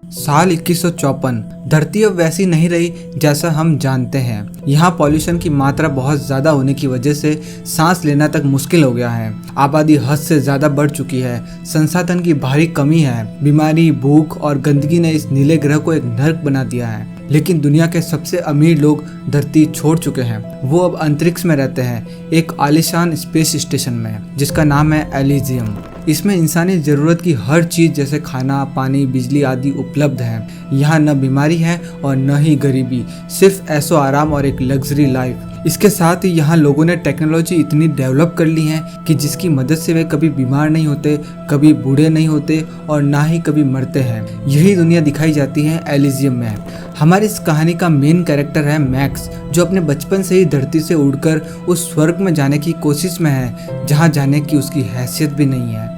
साल 2154। धरती अब वैसी नहीं रही जैसा हम जानते हैं। यहाँ पॉल्यूशन की मात्रा बहुत ज़्यादा होने की वजह से सांस लेना तक मुश्किल हो गया है। आबादी हद से ज़्यादा बढ़ चुकी है। संसाधन की भारी कमी है। बीमारी, भूख और गंदगी ने इस नीले ग्रह को एक नर्क बना दिया है। लेकिन दुनिया के सबसे अमीर लोग धरती छोड़ चुके हैं। वो अब अंतरिक्ष में रहते हैं, एक आलीशान स्पेस स्टेशन में, जिसका नाम है एलिजियम। इसमें इंसानी ज़रूरत की हर चीज़ जैसे खाना, पानी, बिजली आदि उपलब्ध है। यहाँ न बीमारी है और न ही गरीबी, सिर्फ ऐशो आराम और एक लग्जरी लाइफ। इसके साथ ही यहाँ लोगों ने टेक्नोलॉजी इतनी डेवलप कर ली है कि जिसकी मदद से वे कभी बीमार नहीं होते, कभी बूढ़े नहीं होते और ना ही कभी मरते हैं। यही दुनिया दिखाई जाती है एलिजियम में। हमारी इस कहानी का मेन कैरेक्टर है मैक्स, जो अपने बचपन से ही धरती से उड़कर उस स्वर्ग में जाने की कोशिश में है जहाँ जाने की उसकी हैसियत भी नहीं है।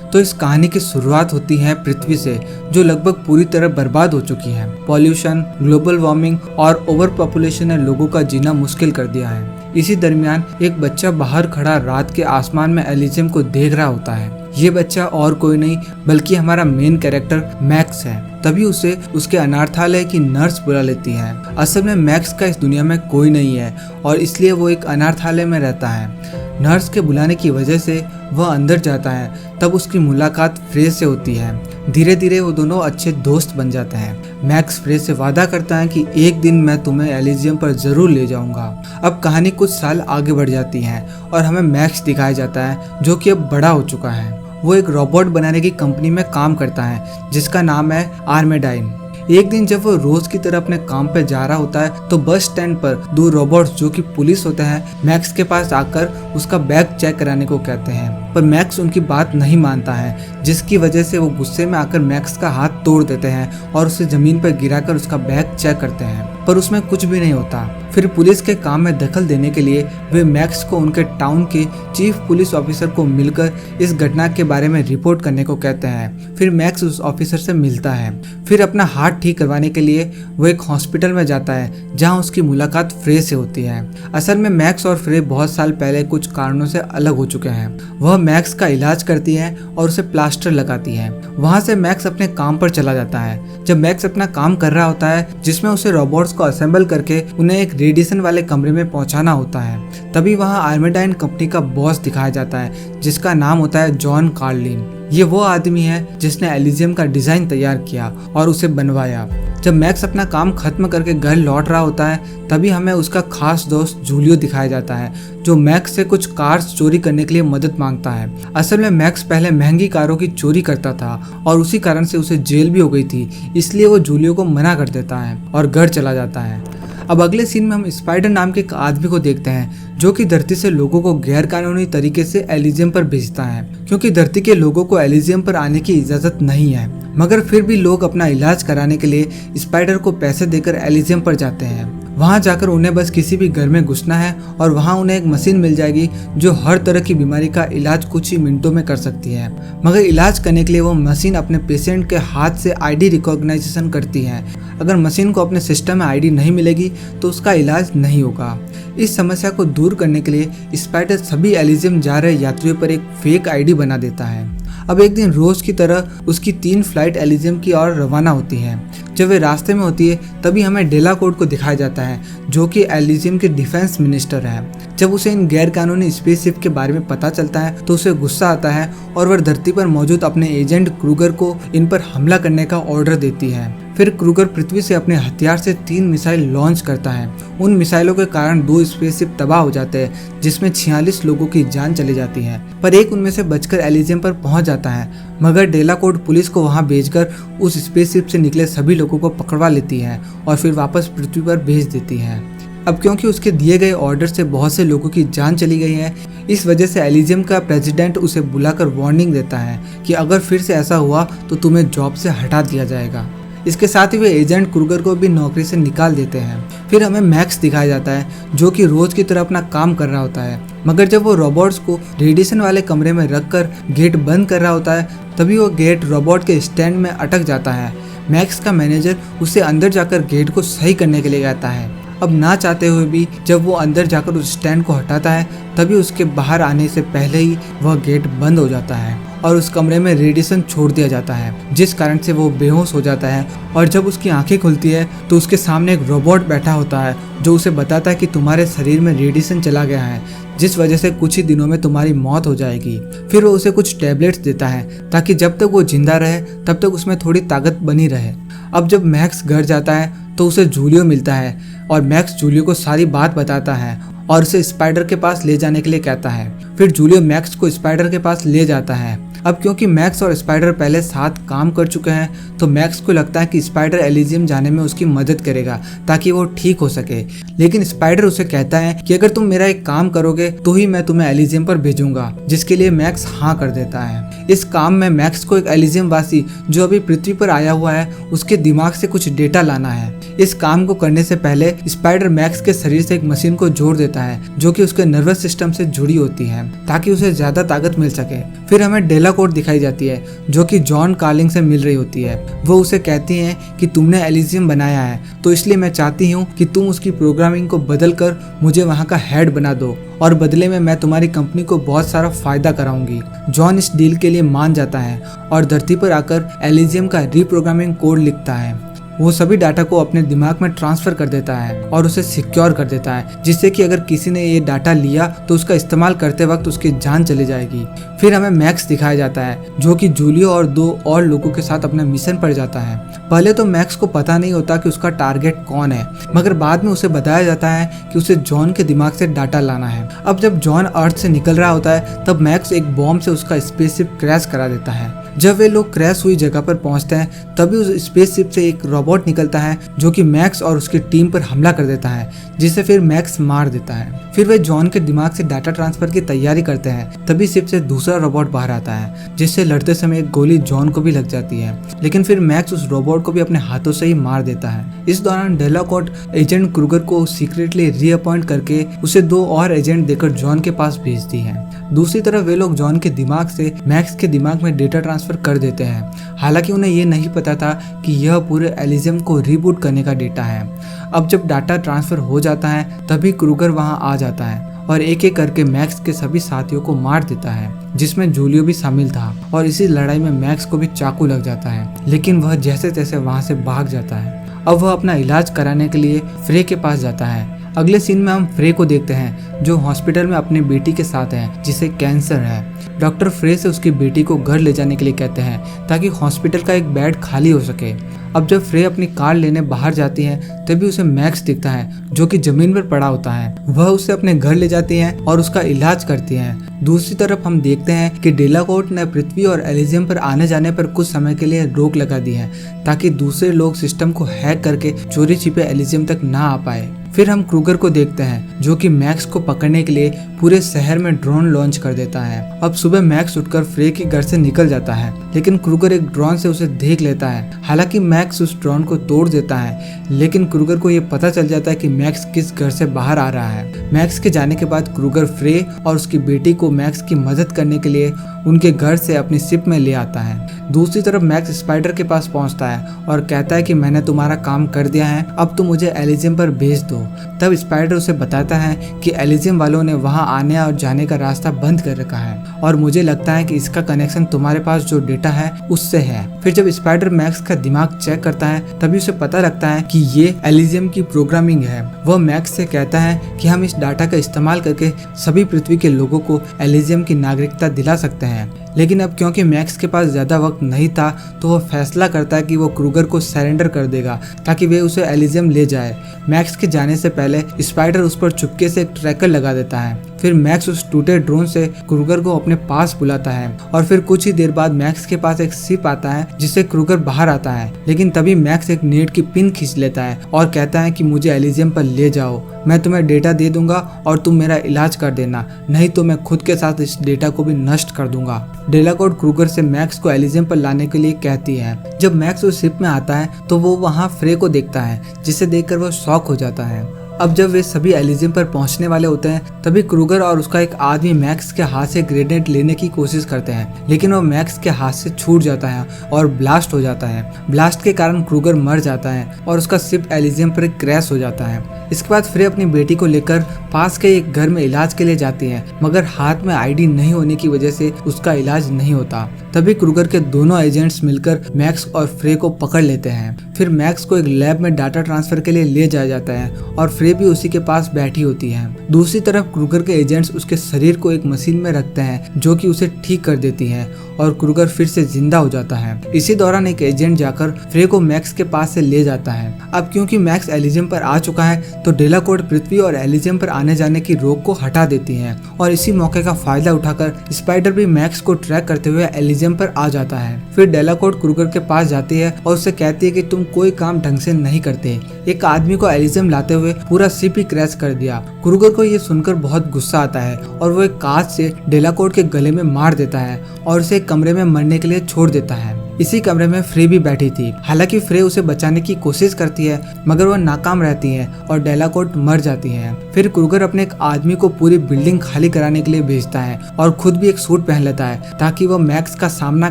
तो इस कहानी की शुरुआत होती है पृथ्वी से, जो लगभग पूरी तरह बर्बाद हो चुकी है। पॉल्यूशन, ग्लोबल वार्मिंग और ओवर पॉपुलेशन ने लोगों का जीना मुश्किल कर दिया है। इसी दरमियान एक बच्चा बाहर खड़ा रात के आसमान में एलिजियम को देख रहा होता है। ये बच्चा और कोई नहीं बल्कि हमारा मेन कैरेक्टर मैक्स है। तभी उसे उसके अनाथालय की नर्स बुला लेती है। असल में मैक्स का इस दुनिया में कोई नहीं है और इसलिए वो एक अनाथालय में रहता है। नर्स के बुलाने की वजह से वह अंदर जाता है। तब उसकी मुलाकात फ्रेज से होती है। धीरे धीरे वो दोनों अच्छे दोस्त बन जाते हैं। मैक्स फ्रेज से वादा करता है कि एक दिन मैं तुम्हें एलिजियम पर जरूर ले जाऊंगा। अब कहानी कुछ साल आगे बढ़ जाती है और हमें मैक्स दिखाया जाता है, जो कि अब बड़ा हो चुका है। वो एक रोबोट बनाने की कंपनी में काम करता है जिसका नाम है आर्मेडाइन। एक दिन जब वो रोज की तरह अपने काम पे जा रहा होता है तो बस स्टैंड पर दो रोबोट्स जो कि पुलिस होते हैं मैक्स के पास आकर उसका बैग चेक कराने को कहते हैं, पर मैक्स उनकी बात नहीं मानता है, जिसकी वजह से वो गुस्से में आकर मैक्स का हाथ तोड़ देते हैं और उसे जमीन पर गिराकर उसका बैग चेक करते हैं, पर उसमें कुछ भी नहीं होता। फिर पुलिस के काम में दखल देने के लिए वे मैक्स को उनके टाउन के चीफ पुलिस ऑफिसर को मिलकर इस घटना के बारे में रिपोर्ट करने को कहते हैं। फिर मैक्स उस ऑफिसर से मिलता है। फिर अपना हाथ ठीक करवाने के लिए वो एक हॉस्पिटल में जाता है जहां उसकी मुलाकात फ्रे से होती है। असल में मैक्स और फ्रे बहुत साल पहले कुछ कारणों से अलग हो चुके हैं। वह मैक्स का इलाज करती है और उसे प्लास्टर लगाती है। वहां से मैक्स अपने काम पर चला जाता है। जब मैक्स अपना काम कर रहा होता है जिसमें उसे रोबोट्स को असेंबल करके उन्हें एक रेडिएशन वाले कमरे में पहुंचाना होता है, तभी वहां आर्मेडाइन कंपनी का बॉस दिखाया जाता है जिसका नाम होता है जॉन कार्लिन। ये वो आदमी है जिसने एलिजियम का डिजाइन तैयार किया और उसे बनवाया। जब मैक्स अपना काम खत्म करके घर लौट रहा होता है तभी हमें उसका खास दोस्त जूलियो दिखाया जाता है, जो मैक्स से कुछ कार्स चोरी करने के लिए मदद मांगता है। असल में मैक्स पहले महंगी कारों की चोरी करता था और उसी कारण से उसे जेल भी हो गई थी, इसलिए वो जूलियो को मना कर देता है और घर चला जाता है। अब अगले सीन में हम स्पाइडर नाम के एक आदमी को देखते हैं जो कि धरती से लोगों को गैर कानूनी तरीके से एलिजियम पर भेजता है, क्योंकि धरती के लोगों को एलिजियम पर आने की इजाजत नहीं है। मगर फिर भी लोग अपना इलाज कराने के लिए स्पाइडर को पैसे देकर एलिजियम पर जाते हैं। वहां जाकर उन्हें बस किसी भी घर में घुसना है और वहां उन्हें एक मशीन मिल जाएगी जो हर तरह की बीमारी का इलाज कुछ ही मिनटों में कर सकती है। मगर इलाज करने के लिए वो मशीन अपने पेशेंट के हाथ से आईडी रिकॉग्नाइजेशन करती है। अगर मशीन को अपने सिस्टम में आईडी नहीं मिलेगी तो उसका इलाज नहीं होगा। इस समस्या को दूर करने के लिए स्पाइडर सभी एलिजियम जा रहे यात्रियों पर एक फेक आईडी बना देता है। अब एक दिन रोज की तरह उसकी 3 फ्लाइट एलिजियम की ओर रवाना होती है। जब वे रास्ते में होती है तभी हमें डेलाकोर्ट को दिखाया जाता है, जो कि एलिजियम के डिफेंस मिनिस्टर है। जब उसे इन गैर कानूनी स्पेसशिप के बारे में पता चलता है तो उसे गुस्सा आता है और वह धरती पर मौजूद अपने एजेंट क्रूगर को इन पर हमला करने का ऑर्डर देती है। फिर क्रूगर पृथ्वी से अपने हथियार से 3 मिसाइल लॉन्च करता है। उन मिसाइलों के कारण 2 स्पेसशिप तबाह हो जाते हैं, जिसमें 46 लोगों की जान चली जाती है, पर एक उनमें से बचकर एलिजियम पर पहुंच जाता है। मगर डेलाकोर्ट पुलिस को वहां भेजकर उस स्पेसशिप से निकले सभी लोगों को पकड़वा लेती है और फिर वापस पृथ्वी पर भेज देती है। अब क्योंकि उसके दिए गए ऑर्डर से बहुत से लोगों की जान चली गई है, इस वजह से एलिजियम का प्रेसिडेंट उसे बुलाकर वार्निंग देता है कि अगर फिर से ऐसा हुआ तो तुम्हें जॉब से हटा दिया जाएगा। इसके साथ ही वे एजेंट क्रूगर को भी नौकरी से निकाल देते हैं। फिर हमें मैक्स दिखाया जाता है जो कि रोज की तरह अपना काम कर रहा होता है। मगर जब वो रोबोट्स को रेडिएशन वाले कमरे में रखकर गेट बंद कर रहा होता है तभी वो गेट रोबोट के स्टैंड में अटक जाता है। मैक्स का मैनेजर उसे अंदर जाकर गेट को सही करने के लिए कहता है। अब ना चाहते हुए भी जब वो अंदर जाकर उस स्टैंड को हटाता है तभी उसके बाहर आने से पहले ही वह गेट बंद हो जाता है और उस कमरे में रेडिएशन छोड़ दिया जाता है, जिस कारण से वो बेहोश हो जाता है। और जब उसकी आंखें खुलती है तो उसके सामने एक रोबोट बैठा होता है जो उसे बताता है कि तुम्हारे शरीर में रेडिएशन चला गया है, जिस वजह से कुछ ही दिनों में तुम्हारी मौत हो जाएगी। फिर वो उसे कुछ टैबलेट्स देता है ताकि जब तक वो जिंदा रहे तब तक उसमें थोड़ी ताकत बनी रहे। अब जब मैक्स घर जाता है तो उसे जूलियो मिलता है और मैक्स जूलियो को सारी बात बताता है और उसे स्पाइडर के पास ले जाने के लिए कहता है। फिर जूलियो मैक्स को स्पाइडर के पास ले जाता है। अब क्योंकि मैक्स और स्पाइडर पहले साथ काम कर चुके हैं तो मैक्स को लगता है कि स्पाइडर एलिजियम जाने में उसकी मदद करेगा ताकि वो ठीक हो सके, लेकिन स्पाइडर उसे कहता है कि अगर तुम मेरा एक काम करोगे तो ही मैं तुम्हें एलिजियम पर भेजूंगा, जिसके लिए मैक्स हाँ कर देता है। इस काम में मैक्स को एक एलिजियम वासी जो अभी पृथ्वी पर आया हुआ है उसके दिमाग से कुछ डेटा लाना है। इस काम को करने से पहले स्पाइडर मैक्स के शरीर से एक मशीन को जोड़ देता है जो कि उसके नर्वस सिस्टम से जुड़ी होती है ताकि उसे ज्यादा ताकत मिल सके। फिर हमें डेलाकोर्ट दिखाई जाती है जो कि जॉन कार्लिंग से मिल रही होती है। वो उसे कहती है कि तुमने एलिजियम बनाया है तो इसलिए मैं चाहती हूँ कि तुम उसकी प्रोग्रामिंग को बदल कर मुझे वहाँ का हेड बना दो और बदले में मैं तुम्हारी कंपनी को बहुत सारा फायदा कराऊंगी। जॉन इस डील के लिए मान जाता है और धरती पर आकर एलिजियम का रीप्रोग्रामिंग कोड लिखता है। वो सभी डाटा को अपने दिमाग में ट्रांसफर कर देता है और उसे सिक्योर कर देता है, जिससे कि अगर किसी ने ये डाटा लिया तो उसका इस्तेमाल करते वक्त उसकी जान चली जाएगी। फिर हमें मैक्स दिखाया जाता है जो कि जूलियो और 2 और लोगों के साथ अपने मिशन पर जाता है। पहले तो मैक्स को पता नहीं होता कि उसका टारगेट कौन है, मगर बाद में उसे बताया जाता है कि उसे जॉन के दिमाग से डाटा लाना है। अब जब जॉन अर्थ से निकल रहा होता है तब मैक्स एक बॉम्ब से उसका स्पेसशिप क्रैश करा देता है। जब वे लोग क्रैश हुई जगह पर पहुंचते हैं तभी उस स्पेसशिप से एक रोबोट निकलता है जो कि मैक्स और उसकी टीम पर हमला कर देता है, जिसे फिर मैक्स मार देता है। फिर वे जॉन के दिमाग से डाटा ट्रांसफर की तैयारी करते हैं, तभी शिप से दूसरा रोबोट बाहर आता है जिससे लड़ते समय एक गोली जॉन को भी लग जाती है, लेकिन फिर मैक्स उस रोबोट को भी अपने हाथों से ही मार देता है। इस दौरान डेलाकोर्ट एजेंट क्रूगर को सीक्रेटली रीअपॉइंट करके उसे 2 और एजेंट देकर जॉन के पास भेजती है। दूसरी तरफ वे लोग जॉन के दिमाग से मैक्स के दिमाग में डेटा ट्रांसफर कर देते हैं, हालांकि उन्हें ये नहीं पता था कि यह पूरे एलिजियम को रीबूट करने का डेटा है। अब जब डाटा ट्रांसफर हो जाता है तभी क्रूगर वहां आ जाता है और एक एक करके मैक्स के सभी साथियों को मार देता है, जिसमें जूलियो भी शामिल था। और इसी लड़ाई में मैक्स को भी चाकू लग जाता है, लेकिन वह जैसे तैसे वहां से भाग जाता है। अब वह अपना इलाज कराने के लिए फ्रे के पास जाता है। अगले सीन में हम फ्रे को देखते हैं जो हॉस्पिटल में अपनी बेटी के साथ है जिसे कैंसर है। डॉक्टर फ्रे से उसकी बेटी को घर ले जाने के लिए कहते हैं ताकि हॉस्पिटल का एक बेड खाली हो सके। अब जब फ्रे अपनी कार लेने बाहर जाती है तभी उसे मैक्स दिखता है जो कि जमीन पर पड़ा होता है। वह उसे अपने घर ले जाती है और उसका इलाज करती है। दूसरी तरफ हम देखते हैं कि डेलाकोर्ट ने पृथ्वी और एलिजियम पर आने जाने पर कुछ समय के लिए रोक लगा दी है ताकि दूसरे लोग सिस्टम को हैक करके चोरी छिपे एलिजियम तक ना आ पाए। फिर हम क्रूगर को देखते हैं जो कि मैक्स को पकड़ने के लिए पूरे शहर में ड्रोन लॉन्च कर देता है। अब सुबह मैक्स उठकर फ्रे के घर से निकल जाता है, लेकिन क्रूगर एक ड्रोन से उसे देख लेता है। हालांकि मैक्स उस ड्रोन को तोड़ देता है, लेकिन क्रूगर को ये पता चल जाता है कि मैक्स किस घर से बाहर आ रहा है। मैक्स के जाने के बाद क्रूगर फ्रे और उसकी बेटी को मैक्स की मदद करने के लिए उनके घर से अपनी शिप में ले आता है। दूसरी तरफ मैक्स स्पाइडर के पास पहुंचता है और कहता है कि मैंने तुम्हारा काम कर दिया है, अब तुम मुझे एलिजियम पर भेज दो। तब स्पाइडर उसे बताता है कि एलिजियम वालों ने वहां आने और जाने का रास्ता बंद कर रखा है और मुझे लगता है कि इसका कनेक्शन तुम्हारे पास जो डेटा है उससे है। फिर जब स्पाइडर मैक्स का दिमाग चेक करता है तभी उसे पता लगता है कि ये एलिजियम की प्रोग्रामिंग है। वह मैक्स से कहता है कि हम इस डाटा का इस्तेमाल करके सभी पृथ्वी के लोगों को एलिजियम की नागरिकता दिला सकते हैं। लेकिन अब क्योंकि मैक्स के पास ज्यादा वक्त नहीं था तो वह फैसला करता है कि वो क्रूगर को सरेंडर कर देगा ताकि वे उसे एलिजियम ले जाए। मैक्स के जाने से पहले स्पाइडर उस पर चुपके से एक ट्रैकर लगा देता है। फिर मैक्स उस टूटे ड्रोन से क्रूगर को अपने पास बुलाता है और फिर कुछ ही देर बाद मैक्स के पास एक शिप आता है जिससे क्रूगर बाहर आता है, लेकिन तभी मैक्स एक नेट की पिन खींच लेता है और कहता है कि मुझे एलिजियम पर ले जाओ, मैं तुम्हें डेटा दे दूंगा और तुम मेरा इलाज कर देना, नहीं तो मैं खुद के साथ इस डेटा को भी नष्ट कर दूंगा। डेलाकोर्ट क्रूगर से मैक्स को एलिजियम पर लाने के लिए कहती है। जब मैक्स उस शिप में आता है तो वो वहाँ फ्रे को देखता है, जिसे देखकर वो शॉक हो जाता है। अब जब वे सभी एलिजियम पर पहुंचने वाले होते हैं तभी क्रूगर और उसका एक आदमी मैक्स के हाथ से ग्रेनेड लेने की कोशिश करते हैं, लेकिन वो मैक्स के हाथ से छूट जाता है और ब्लास्ट हो जाता है। ब्लास्ट के कारण क्रूगर मर जाता है और उसका शिप एलिजियम पर क्रैश हो जाता है। इसके बाद फ्रे अपनी बेटी को लेकर पास के एक घर में इलाज के लिए जाती है, मगर हाथ में आईडी नहीं होने की वजह से उसका इलाज नहीं होता। तभी क्रूगर के दोनों एजेंट्स मिलकर मैक्स और फ्रे को पकड़ लेते हैं। फिर मैक्स को एक लैब में डाटा ट्रांसफर के लिए ले जाया जाता है और फ्रे भी उसी के पास बैठी होती है। दूसरी तरफ क्रूगर के एजेंट्स उसके शरीर को एक मशीन में रखते हैं जो कि उसे ठीक कर देती है और क्रूगर फिर से जिंदा हो जाता है। इसी दौरान एक एजेंट जाकर फ्रे को मैक्स के पास से ले जाता है। अब क्योंकि मैक्स एलिजियम पर आ चुका है तो डेलाकोर्ट पृथ्वी और एलिजियम पर आने जाने की रोक को हटा देती है और इसी मौके का फायदा उठाकर स्पाइडर भी मैक्स को ट्रैक करते हुए एलिजियम पर आ जाता है। फिर डेलाकोर्ट क्रूगर के पास जाती है और उससे कहती है कि तुम कोई काम ढंग से नहीं करते, एक आदमी को एलिजियम लाते हुए पूरा शिप ही क्रैश कर दिया। क्रूगर को ये सुनकर बहुत गुस्सा आता है और वो एक कांच से डेलाकोर्ट के गले में मार देता है और उसे एक कमरे में मरने के लिए छोड़ देता है। इसी कमरे में फ्रे भी बैठी थी। हालांकि फ्रे उसे बचाने की कोशिश करती है मगर वो नाकाम रहती है और डेलाकोर्ट मर जाती है। फिर क्रूगर अपने एक आदमी को पूरी बिल्डिंग खाली कराने के लिए भेजता है और खुद भी एक सूट पहन लेता है ताकि वो मैक्स का सामना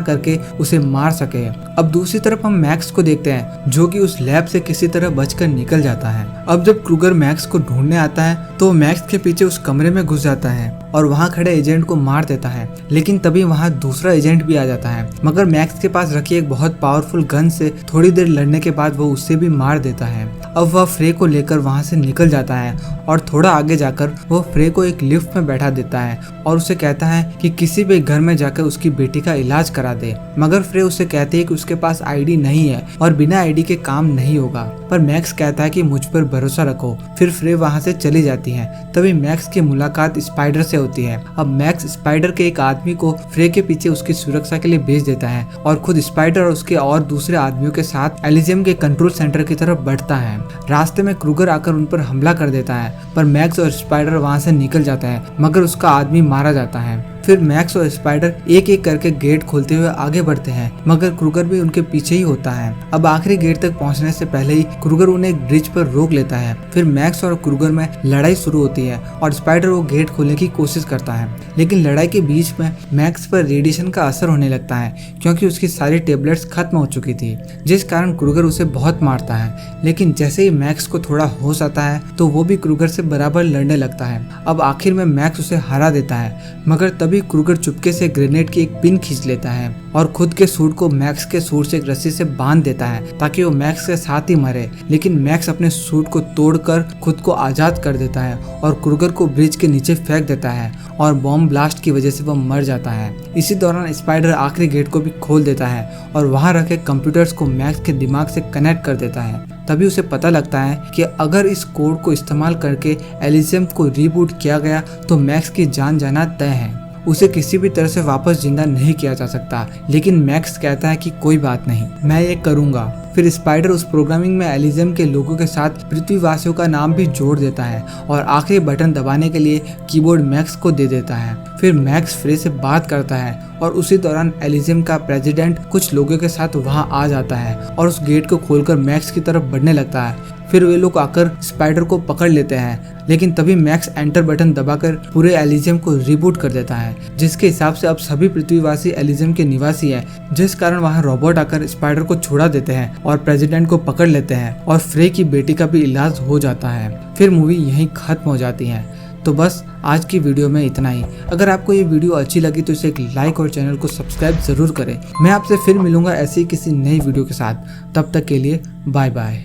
करके उसे मार सके। अब दूसरी तरफ हम मैक्स को देखते हैं जो कि उस लैब से किसी तरह बचकर निकल जाता है। अब जब क्रूगर मैक्स को ढूंढने आता है तो मैक्स के पीछे उस कमरे में घुस जाता है और वहाँ खड़े एजेंट को मार देता है। लेकिन तभी वहाँ दूसरा एजेंट भी आ जाता है मगर मैक्स के पास रखी एक बहुत पावरफुल गन से थोड़ी देर लड़ने के बाद वो उससे भी मार देता है। अब वह फ्रे को लेकर वहाँ से निकल जाता है और थोड़ा आगे जाकर वो फ्रे को एक लिफ्ट में बैठा देता है और उसे कहता है कि किसी भी घर में जाकर उसकी बेटी का इलाज करा दे। मगर फ्रे उससे कहती है कि उसके पास आईडी नहीं है और बिना आईडी के काम नहीं होगा। पर मैक्स कहता है कि मुझ पर भरोसा रखो। फिर फ्रे वहाँ से चली जाती है। तभी मैक्स की मुलाकात स्पाइडर से होती है। अब मैक्स स्पाइडर के एक आदमी को फ्रे के पीछे उसकी सुरक्षा के लिए भेज देता है और खुद स्पाइडर और उसके और दूसरे आदमियों के साथ एलिजियम के कंट्रोल सेंटर की तरफ बढ़ता है। रास्ते में क्रूगर आकर उन पर हमला कर देता है पर मैक्स और स्पाइडर वहाँ से निकल जाता है मगर उसका आदमी मारा जाता है। फिर मैक्स और स्पाइडर एक एक करके गेट खोलते हुए आगे बढ़ते हैं मगर क्रूगर भी उनके पीछे ही होता है। अब आखिरी गेट तक पहुंचने से पहले ही क्रूगर उन्हें एक ब्रिज पर रोक लेता है। फिर मैक्स और क्रूगर में लड़ाई शुरू होती है और स्पाइडर वो गेट खोलने की कोशिश करता है। लेकिन लड़ाई के बीच में मैक्स पर रेडिएशन का असर होने लगता है क्योंकि उसकी सारी टेबलेट्स खत्म हो चुकी थी, जिस कारण क्रूगर उसे बहुत मारता है। लेकिन जैसे ही मैक्स को थोड़ा होश आता है तो वो भी क्रूगर से बराबर लड़ने लगता है। अब आखिर में मैक्स उसे हरा देता है मगर तभी क्रूगर चुपके से ग्रेनेड की एक पिन खींच लेता है और खुद के सूट को मैक्स के सूट से एक रस्सी से बांध देता है ताकि वो मैक्स के साथ ही मरे। लेकिन मैक्स अपने सूट को तोड़कर खुद को आजाद कर देता है और क्रूगर को ब्रिज के नीचे फेंक देता है और बॉम्ब ब्लास्ट की वजह से वह मर जाता है। इसी दौरान स्पाइडर आखिरी गेट को भी खोल देता है और वहां रखे कंप्यूटर्स को मैक्स के दिमाग से कनेक्ट कर देता है। तभी उसे पता लगता है कि अगर इस कोड को इस्तेमाल करके एलिजियम को रीबूट किया गया तो मैक्स की जान जाना तय है। उसे किसी भी तरह से वापस जिंदा नहीं किया जा सकता। लेकिन मैक्स कहता है कि कोई बात नहीं, मैं ये करूंगा। फिर स्पाइडर उस प्रोग्रामिंग में एलिजियम के लोगों के साथ पृथ्वीवासियों का नाम भी जोड़ देता है और आखिरी बटन दबाने के लिए कीबोर्ड मैक्स को दे देता है। फिर मैक्स फ्रे से बात करता है और उसी दौरान एलिजियम का प्रेसिडेंट कुछ लोगों के साथ वहां आ जाता है और उस गेट को खोलकर मैक्स की तरफ बढ़ने लगता है। फिर वे लोग आकर स्पाइडर को पकड़ लेते हैं लेकिन तभी मैक्स एंटर बटन दबाकर पूरे एलिजियम को रिबूट कर देता है, जिसके हिसाब से अब सभी पृथ्वीवासी एलिजियम के निवासी हैं, जिस कारण वहां रोबोट आकर स्पाइडर को छुड़ा देते हैं और प्रेसिडेंट को पकड़ लेते हैं और फ्रे की बेटी का भी इलाज हो जाता है। फिर मूवी यहीं खत्म हो जाती है। तो बस आज की वीडियो में इतना ही। अगर आपको ये वीडियो अच्छी लगी तो इसे एक लाइक और चैनल को सब्सक्राइब जरूर करें। मैं आपसे फिर मिलूंगा ऐसी किसी नई वीडियो के साथ। तब तक के लिए बाय बाय।